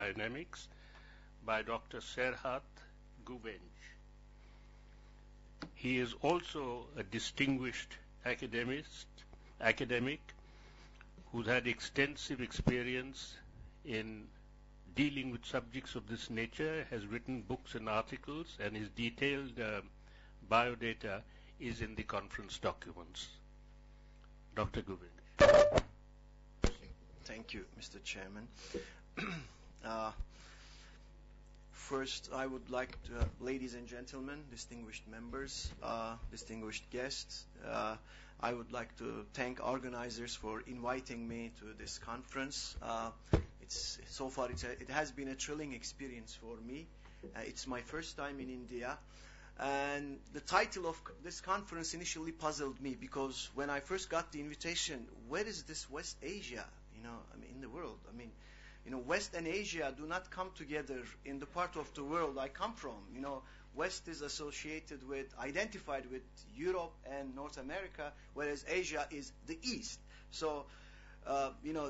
Dynamics by Dr. Serhat Güvenç. He is also a distinguished academic who's had extensive experience in dealing with subjects of this nature, has written books and articles, and his detailed biodata is in the conference documents. Dr. Güvenç. Thank you, Mr. Chairman. First, I would like to, ladies and gentlemen, distinguished members, distinguished guests, I would like to thank organizers for inviting me to this conference. It has been a thrilling experience for me. It's my first time in India. And the title of this conference initially puzzled me because when I first got the invitation, where is this West Asia, in the world? West and Asia do not come together in the part of the world I come from. West is identified with Europe and North America, whereas Asia is the East. So,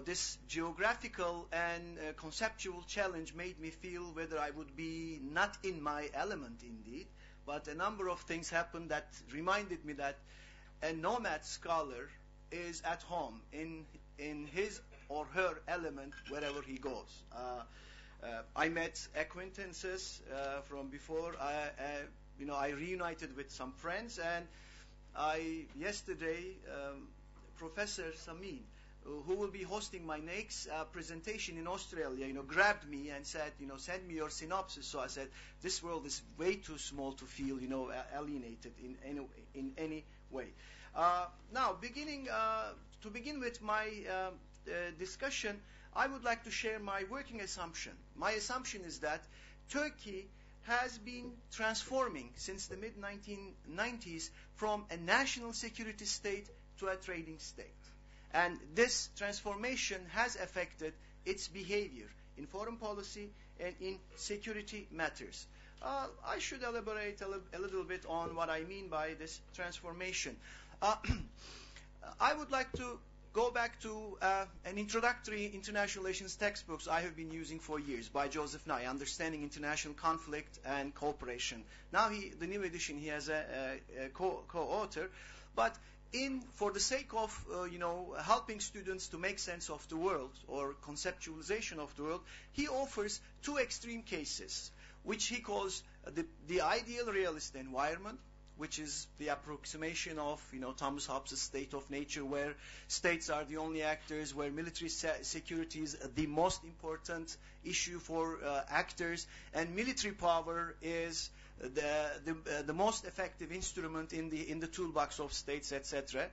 this geographical and conceptual challenge made me feel whether I would be not in my element indeed. But a number of things happened that reminded me that a nomad scholar is at home in his or her element wherever he goes. I met acquaintances from before. I reunited with some friends, and yesterday, Professor Samin, who will be hosting my next presentation in Australia, grabbed me and said, send me your synopsis. So I said, this world is way too small to feel, alienated in any way. Now, to begin with my discussion, I would like to share my working assumption. My assumption is that Turkey has been transforming since the mid-1990s from a national security state to a trading state. And this transformation has affected its behavior in foreign policy and in security matters. I should elaborate a little bit on what I mean by this transformation. I would like to go back to an introductory international relations textbooks I have been using for years by Joseph Nye, Understanding International Conflict and Cooperation. Now, the new edition, he has a co-author, but for the sake of helping students to make sense of the world or conceptualization of the world, he offers two extreme cases, which he calls the ideal realist environment, which is the approximation of Thomas Hobbes' state of nature, where states are the only actors, where military security is the most important issue for actors, and military power is the most effective instrument in the toolbox of states, etc.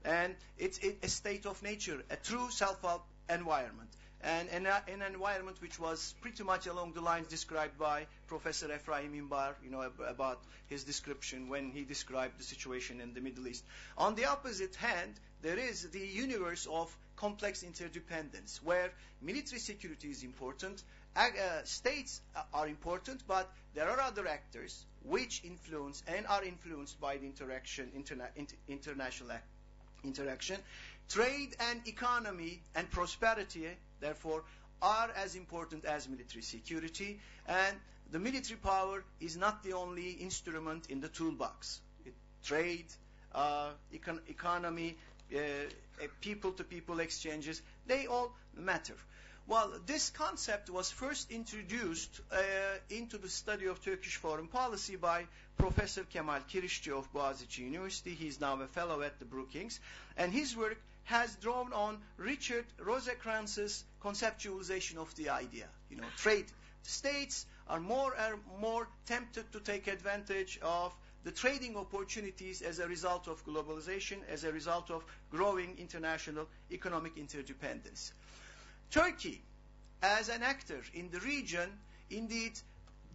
And it's a state of nature, a true self-help environment, and an environment which was pretty much along the lines described by Professor Efraim Imbar, about his description when he described the situation in the Middle East. On the opposite hand, there is the universe of complex interdependence, where military security is important, states are important, but there are other actors which influence and are influenced by the international interaction. Trade and economy and prosperity, therefore, are as important as military security, and the military power is not the only instrument in the toolbox. Trade, economy, people-to-people exchanges, they all matter. Well, this concept was first introduced into the study of Turkish foreign policy by Professor Kemal Kirişçi of Boğaziçi University. He's now a fellow at the Brookings, and his work has drawn on Richard Rosenkranz's conceptualization of the idea. Trade states are more tempted to take advantage of the trading opportunities as a result of globalization, as a result of growing international economic interdependence. Turkey, as an actor in the region, indeed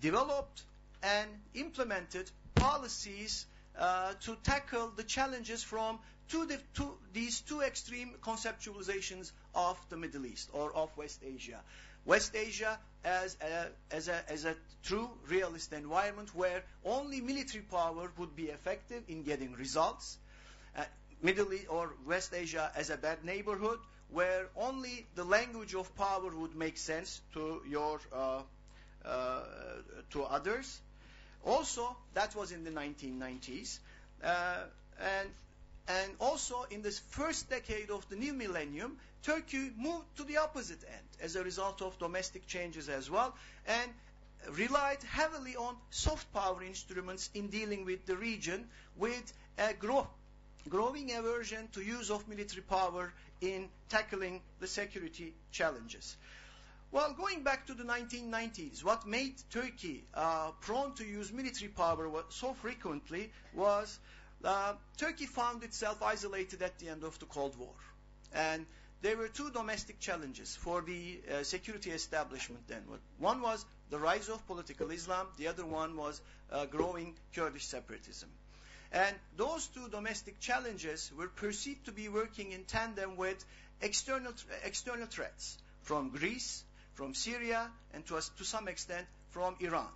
developed and implemented policies to tackle the challenges from these two extreme conceptualizations of the Middle East or of West Asia. West Asia as a true realist environment where only military power would be effective in getting results. Middle East or West Asia as a bad neighborhood where only the language of power would make sense to to others. Also, that was in the 1990s. And also in this first decade of the new millennium, Turkey moved to the opposite end as a result of domestic changes as well, and relied heavily on soft power instruments in dealing with the region, with a growing aversion to use of military power in tackling the security challenges. Well, going back to the 1990s, what made Turkey prone to use military power so frequently was Turkey found itself isolated at the end of the Cold War. And there were two domestic challenges for the security establishment then. One was the rise of political Islam. The other one was growing Kurdish separatism. And those two domestic challenges were perceived to be working in tandem with external threats from Greece, from Syria, and to some extent from Iran.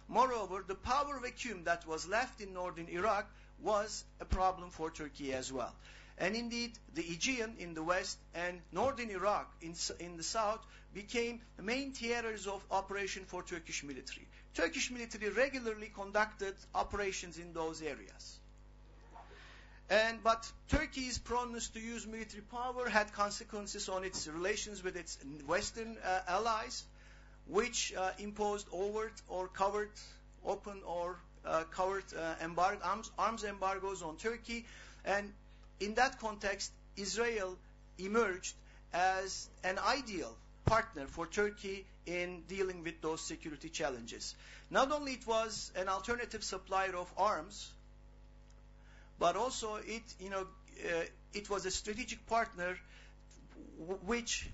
Moreover, the power vacuum that was left in northern Iraq was a problem for Turkey as well. And indeed, the Aegean in the west and northern Iraq in the south became the main theaters of operation for Turkish military. Turkish military regularly conducted operations in those areas. But Turkey's proneness to use military power had consequences on its relations with its Western allies, which imposed overt or covert, open or covert arms embargoes on Turkey. And in that context, Israel emerged as an ideal partner for Turkey in dealing with those security challenges. Not only it was an alternative supplier of arms, but also it was a strategic partner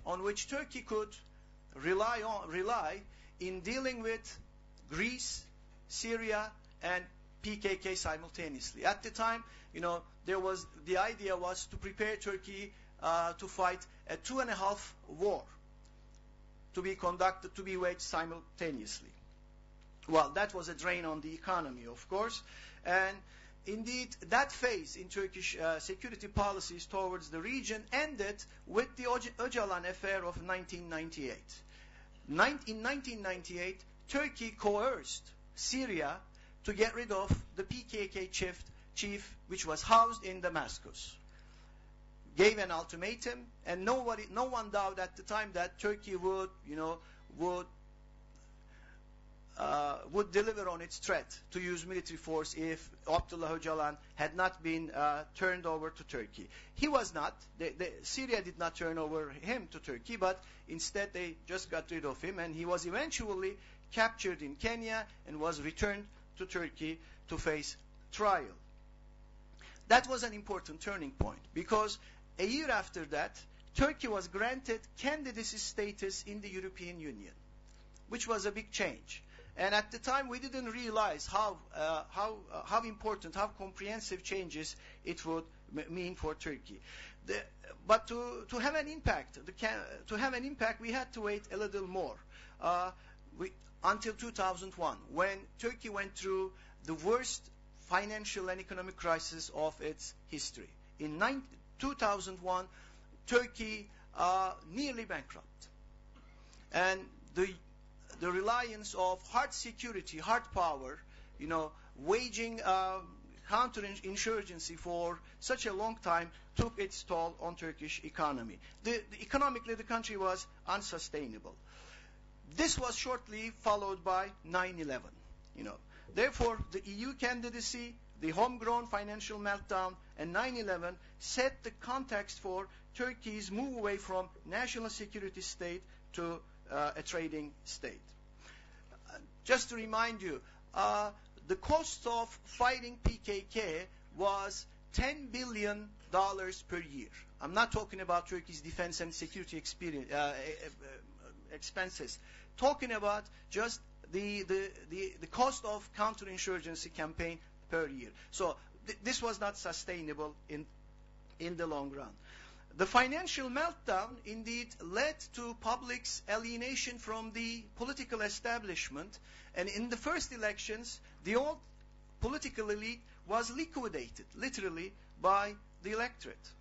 on which Turkey could rely in dealing with Greece, Syria, and PKK simultaneously. At the time, the idea was to prepare Turkey to fight a 2.5 war to be waged simultaneously. Well, that was a drain on the economy, of course, and indeed, that phase in Turkish security policies towards the region ended with the Öcalan affair of 1998. In 1998, Turkey coerced Syria to get rid of the PKK chief which was housed in Damascus. Gave an ultimatum, and no one doubted at the time that Turkey would deliver on its threat to use military force if Abdullah Öcalan had not been turned over to Turkey. He was not. Syria did not turn over him to Turkey, but instead they just got rid of him, and he was eventually captured in Kenya and was returned to Turkey to face trial. That was an important turning point, because a year after that, Turkey was granted candidacy status in the European Union, which was a big change. And at the time, we didn't realize how important, how comprehensive changes it would mean for Turkey. But to have an impact, we had to wait a little more until 2001, when Turkey went through the worst financial and economic crisis of its history. In 2001, Turkey nearly bankrupt, and the reliance of hard security, hard power, waging counterinsurgency for such a long time took its toll on Turkish economy. Economically, the country was unsustainable. This was shortly followed by 9/11. Therefore, the EU candidacy, the homegrown financial meltdown, and 9/11 set the context for Turkey's move away from national security state to a trading state. Just to remind you, the cost of fighting PKK was $10 billion per year. I'm not talking about Turkey's defense and security expenses. Talking about just the cost of counterinsurgency campaign per year. So this was not sustainable in the long run. The financial meltdown indeed led to public's alienation from the political establishment, and in the first elections, the old political elite was liquidated, literally, by the electorate.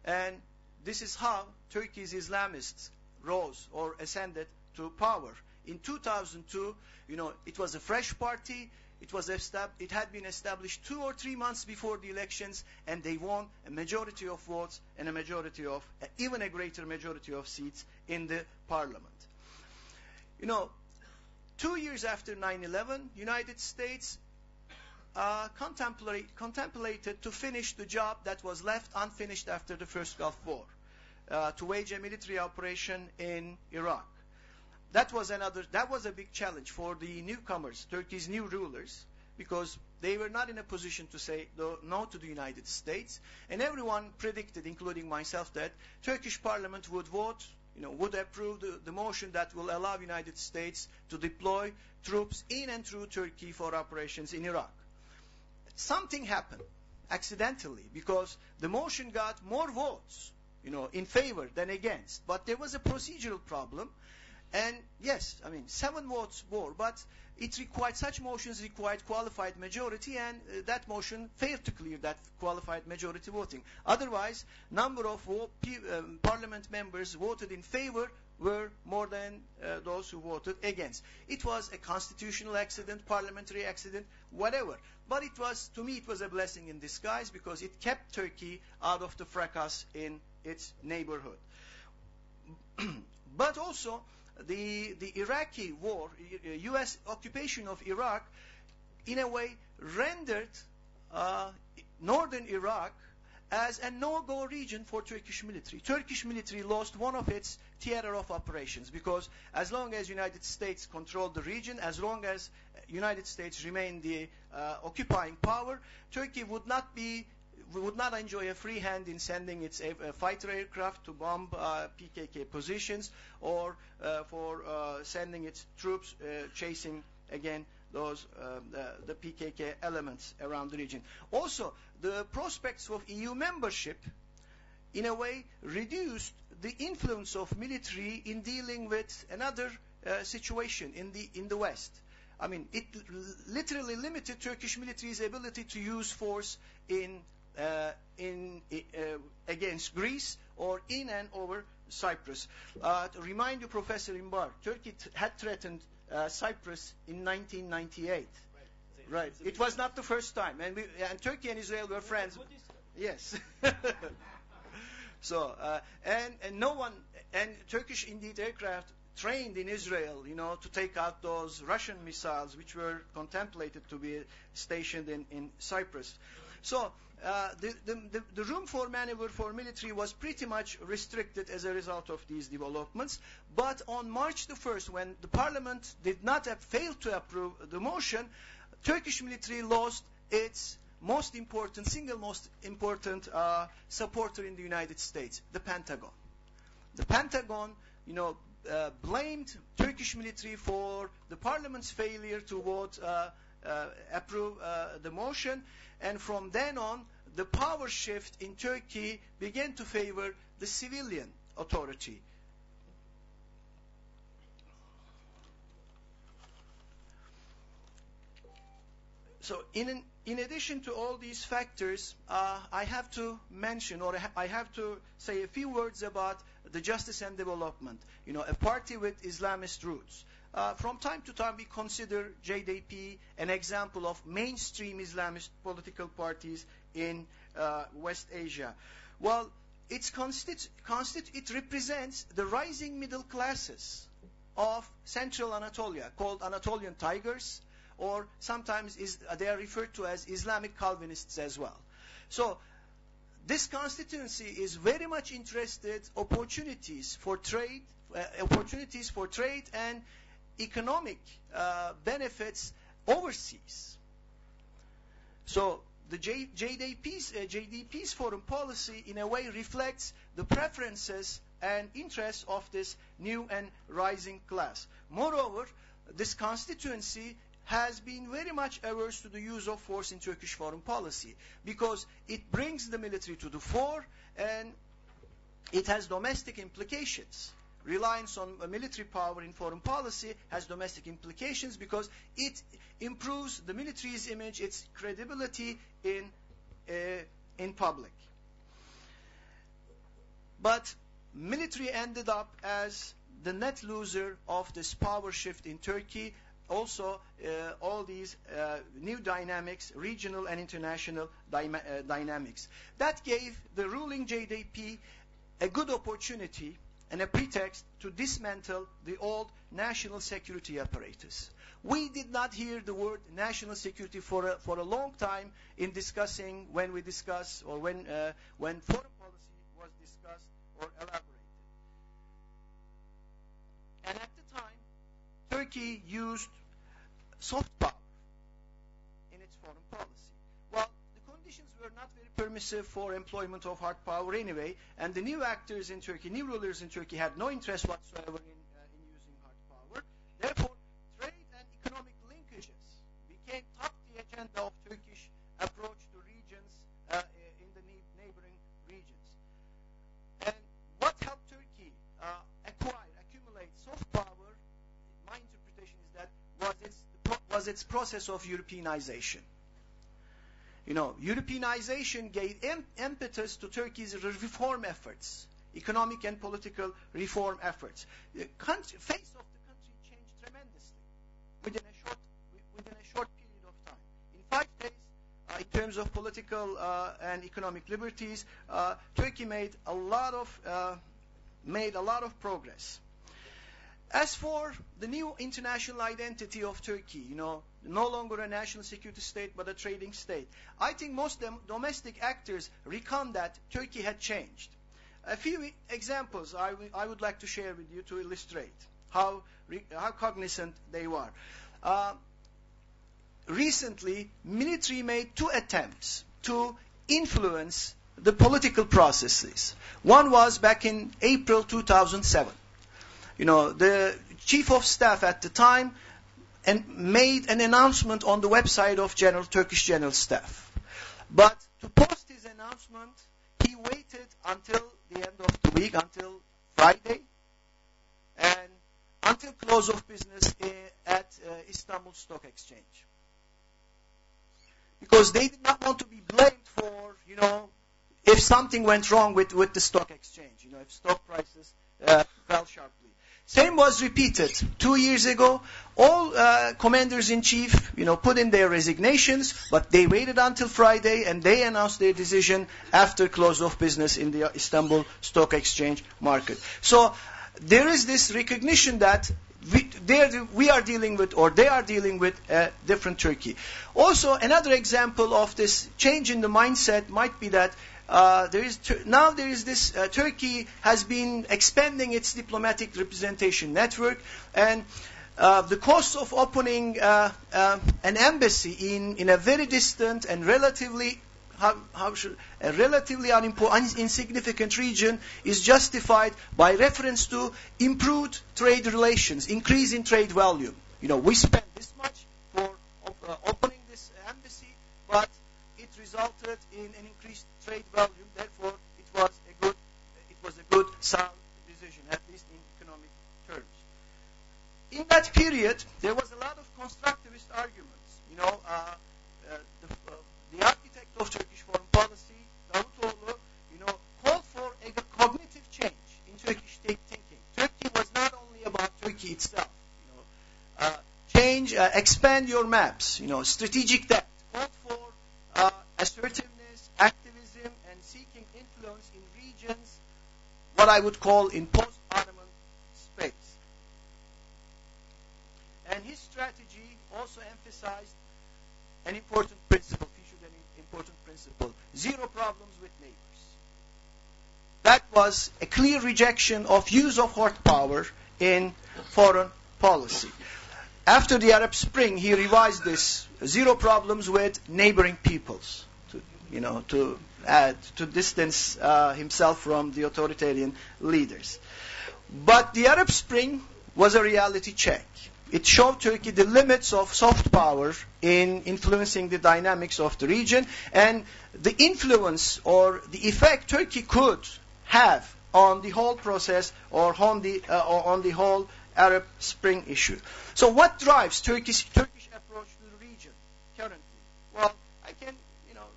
And this is how Turkey's Islamists rose or ascended to power. In 2002, it was a fresh party. It had been established 2 or 3 months before the elections, and they won a majority of votes and even a greater majority of seats in the parliament. 2 years after 9/11, United States contemplated to finish the job that was left unfinished after the first Gulf War, to wage a military operation in Iraq. That was a big challenge for the newcomers, Turkey's new rulers, because they were not in a position to say no to the United States. And everyone predicted, including myself, that Turkish parliament would vote, would approve the motion that will allow United States to deploy troops in and through Turkey for operations in Iraq. Something happened accidentally, because the motion got more votes, in favor than against. But there was a procedural problem. And yes, 7 votes more, but such motions required qualified majority, and that motion failed to clear that qualified majority voting. Otherwise, number of parliament members voted in favor were more than those who voted against. It was a constitutional accident, parliamentary accident, whatever. But to me, it was a blessing in disguise, because it kept Turkey out of the fracas in its neighborhood. But also, the Iraqi war, U.S. occupation of Iraq, in a way rendered northern Iraq as a no-go region for Turkish military. Turkish military lost one of its theater of operations, because as long as United States controlled the region, as long as United States remained the occupying power, Turkey would not enjoy a free hand in sending its fighter aircraft to bomb PKK positions, or for sending its troops chasing again the PKK elements around the region. Also, the prospects of EU membership, in a way, reduced the influence of military in dealing with another situation in the West. It literally limited Turkish military's ability to use force against Greece or in and over Cyprus. To remind you, Professor Imbar, Turkey had threatened Cyprus in 1998. Right. It was not the first time, and Turkey and Israel were friends. Yes. So Turkish indeed aircraft trained in Israel, to take out those Russian missiles which were contemplated to be stationed in Cyprus. So the room for maneuver for military was pretty much restricted as a result of these developments. But on March the 1st, when the parliament did not fail to approve the motion, Turkish military lost its single most important supporter in the United States, the Pentagon. The Pentagon, blamed Turkish military for the parliament's failure to approve the motion, and from then on, the power shift in Turkey began to favor the civilian authority. So, in addition to all these factors, I have to mention, or I have to say a few words about the Justice and Development, a party with Islamist roots. From time to time, we consider JDP an example of mainstream Islamist political parties in West Asia. Well, it represents the rising middle classes of Central Anatolia, called Anatolian Tigers, or sometimes they are referred to as Islamic Calvinists as well. So this constituency is very much interested opportunities for trade and economic benefits overseas. So the JDP's foreign policy, in a way, reflects the preferences and interests of this new and rising class. Moreover, this constituency has been very much averse to the use of force in Turkish foreign policy, because it brings the military to the fore and it has domestic implications. Reliance on military power in foreign policy has domestic implications, because it improves the military's image, its credibility in public. But military ended up as the net loser of this power shift in Turkey. Also, all these new dynamics, regional and international dynamics. That gave the ruling JDP a good opportunity and a pretext to dismantle the old national security apparatus. We did not hear the word national security for a long time in discussing, when we discuss, or when foreign policy was discussed or elaborated. And at the time, Turkey used soft power in its foreign policy. Well, the conditions were not very permissive for employment of hard power anyway, and the new actors in Turkey, new rulers in Turkey, had no interest whatsoever in using hard power. Therefore, trade and economic linkages became top the agenda of Turkish approach to regions in the neighboring regions. And what helped Turkey accumulate soft power, my interpretation is that, was its process of Europeanization. You know, Europeanization gave impetus to Turkey's reform efforts, economic and political reform efforts. The face of the country changed tremendously within a short period of time. In 5 days, in terms of political and economic liberties, Turkey made a lot of progress. As for the new international identity of Turkey, you know, no longer a national security state but a trading state, I think most domestic actors reckon that Turkey had changed. A few examples I would like to share with you to illustrate how cognizant they were. Recently, military made 2 attempts to influence the political processes. One was back in April 2007. You know, the chief of staff at the time made an announcement on the website of Turkish General Staff. But to post his announcement, he waited until the end of the week, until Friday, and until close of business at Istanbul Stock Exchange. Because they did not want to be blamed for, you know, if something went wrong with the stock exchange, you know, if stock prices fell sharply. Same was repeated 2 years ago. All commanders-in-chief, you know, put in their resignations, but they waited until Friday and they announced their decision after close of business in the Istanbul Stock Exchange market. So there is this recognition that we are dealing with, or they are dealing with, a different Turkey. Also, another example of this change in the mindset might be that Turkey has been expanding its diplomatic representation network, and the cost of opening an embassy in a very distant and relatively insignificant region is justified by reference to improved trade relations, increase in trade volume. You know, we spent this much for opening this embassy, but it resulted in an increased trade volume. Therefore, it was a good sound decision, at least in economic terms. In that period, there was a lot of constructivist arguments. You know, the architect of Turkish foreign policy, Davutoğlu, you know, called for a cognitive change in Turkish thinking. Turkey was not only about Turkey itself. You know, expand your maps. You know, strategic depth. Called for assertiveness, activism, and seeking influence in regions, what I would call in post-Ottoman space. And his strategy also emphasized an important principle, featured an important principle: zero problems with neighbors. That was a clear rejection of use of hard power in foreign policy. After the Arab Spring, he revised this: zero problems with neighboring peoples, to distance himself from the authoritarian leaders. But the Arab Spring was a reality check. It showed Turkey the limits of soft power in influencing the dynamics of the region, and the influence or the effect Turkey could have on the whole process, or on the whole Arab Spring issue. So what drives Turkish approach to the region currently? Well, I can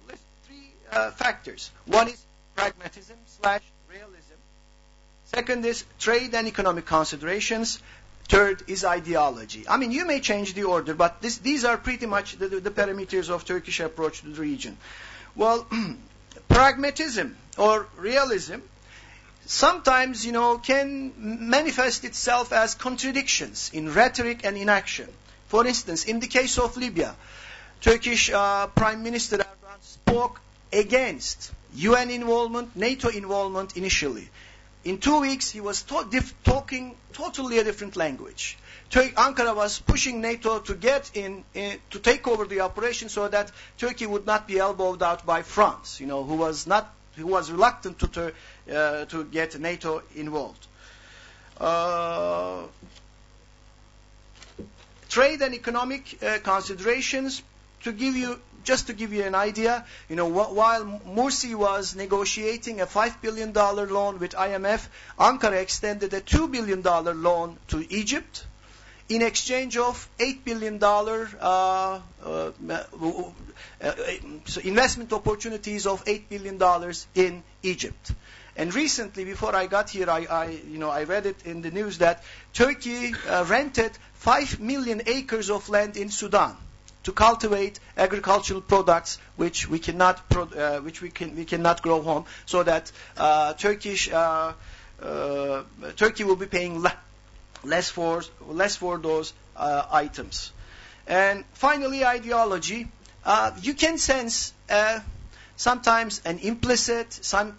list 3 factors. One is pragmatism / realism. Second is trade and economic considerations. Third is ideology. I mean, you may change the order, but these are pretty much the parameters of Turkish approach to the region. Well, pragmatism or realism sometimes, can manifest itself as contradictions in rhetoric and in action. For instance, in the case of Libya, Turkish Prime Minister Erdogan spoke against UN involvement, NATO involvement initially. In 2 weeks, he was talking totally a different language. Ankara was pushing NATO to get to take over the operation so that Turkey would not be elbowed out by France, who was reluctant to get NATO involved. Trade and economic considerations. Just to give you an idea, while Mursi was negotiating a $5 billion loan with IMF, Ankara extended a $2 billion loan to Egypt in exchange of $8 billion investment opportunities of $8 billion in Egypt. And recently, before I got here, I read it in the news that Turkey rented 5 million acres of land in Sudan to cultivate agricultural products which we cannot grow home, so that Turkey will be paying less for those items. And finally, ideology. You can sense sometimes an implicit,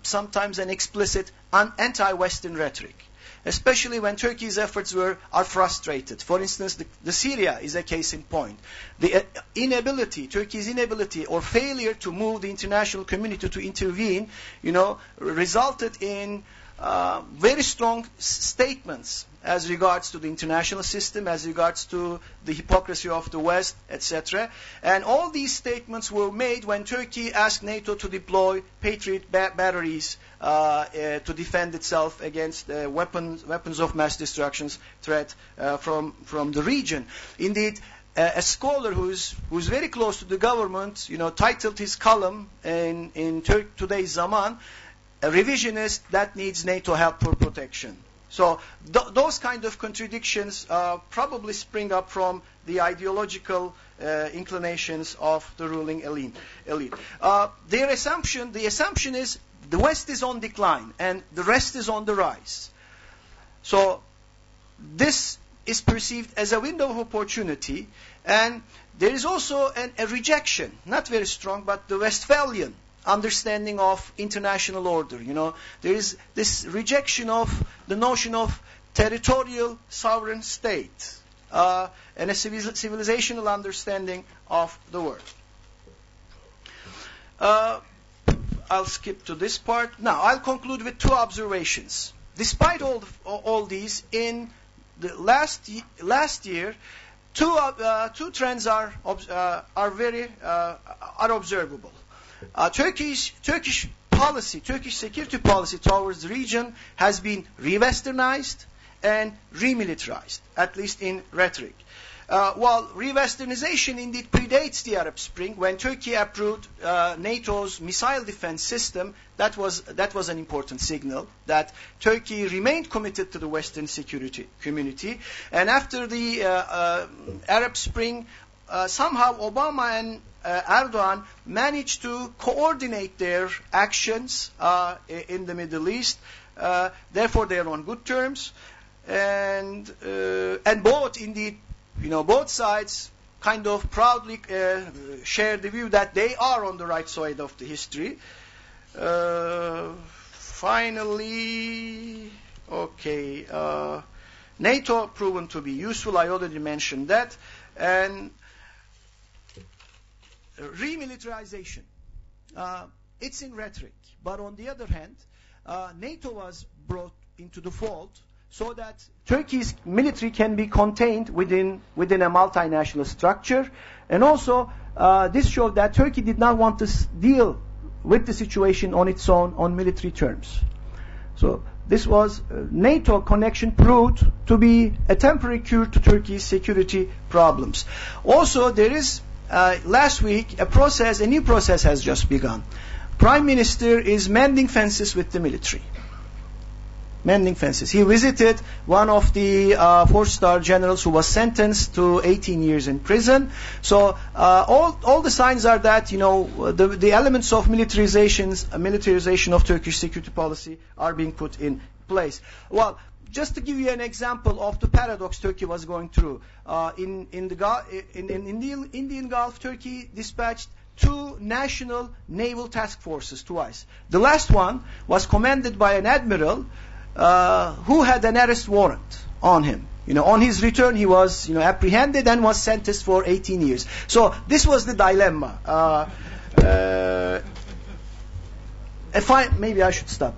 sometimes an explicit anti-Western rhetoric, especially when Turkey's efforts are frustrated. For instance, the Syria is a case in point. The Turkey's inability or failure to move the international community to intervene, resulted in very strong statements as regards to the international system, as regards to the hypocrisy of the West, etc. And all these statements were made when Turkey asked NATO to deploy Patriot batteries to defend itself against weapons of mass destruction threat from the region. Indeed, a scholar who's very close to the government, titled his column in today's Zaman, "A revisionist that needs NATO help for protection." So those kind of contradictions probably spring up from the ideological inclinations of the ruling elite. The assumption is the West is on decline and the rest is on the rise. So this is perceived as a window of opportunity, and there is also a rejection, not very strong, but the Westphalian understanding of international order. There is this rejection of the notion of territorial sovereign state and a civilizational understanding of the world. I'll skip to this part. Now, I'll conclude with two observations. Despite all these, in the last year, two trends are observable. Turkish security policy towards the region has been re-westernized and remilitarized, at least in rhetoric. While re-westernization indeed predates the Arab Spring, when Turkey approved NATO's missile defense system, that was an important signal that Turkey remained committed to the Western security community. And after the Arab Spring, somehow Obama and Erdogan managed to coordinate their actions in the Middle East. Therefore, they are on good terms, and both indeed, both sides kind of proudly share the view that they are on the right side of the history. Finally, NATO proven to be useful. I already mentioned that, and remilitarization. It's in rhetoric, but on the other hand, NATO was brought into the fold so that Turkey's military can be contained within a multinational structure, and also this showed that Turkey did not want to deal with the situation on its own on military terms. So this was NATO connection proved to be a temporary cure to Turkey's security problems. Also, there is last week a new process has just begun. Prime Minister is mending fences with the military. mending fences. He visited one of the 4-star generals who was sentenced to 18 years in prison. So all the signs are that, you know, the elements of militarization of Turkish security policy are being put in place. Well, just to give you an example of the paradox Turkey was going through, in the Indian Gulf, Turkey dispatched 2 national naval task forces twice. The last one was commanded by an admiral who had an arrest warrant on him. You know, on his return, he was, you know, apprehended and was sentenced for 18 years. So this was the dilemma. Maybe I should stop.